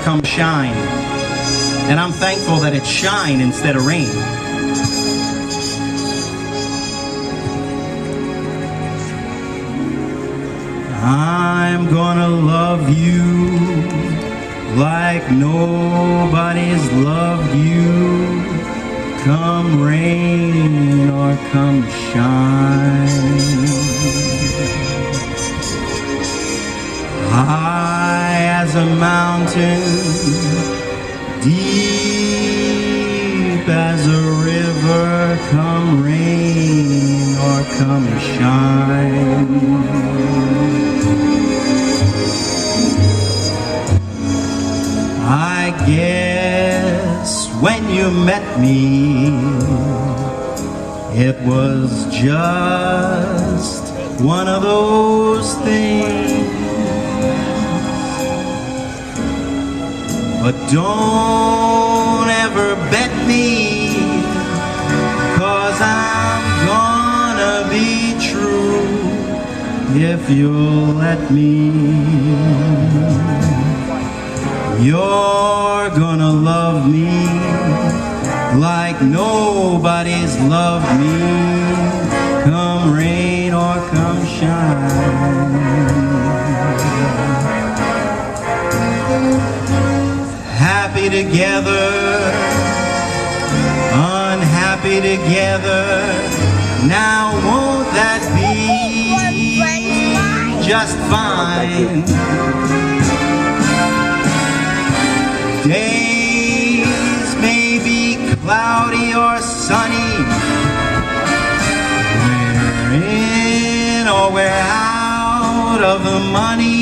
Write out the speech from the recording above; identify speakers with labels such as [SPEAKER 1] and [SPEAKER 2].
[SPEAKER 1] come shine. And I'm thankful that it's shine instead of rain. I'm gonna love you like nobody's loved you, come rain or come shine. High as a mountain, deep as a river, come rain or come shine. I guess when you met me, it was just one of those things. But don't ever bet me, 'cause I'm gonna be true if you'll let me. You're gonna love me like nobody's loved me, come rain or come shine. Happy together, unhappy together, now won't that be just fine? Days may be cloudy or sunny, we're in or we're out of the money.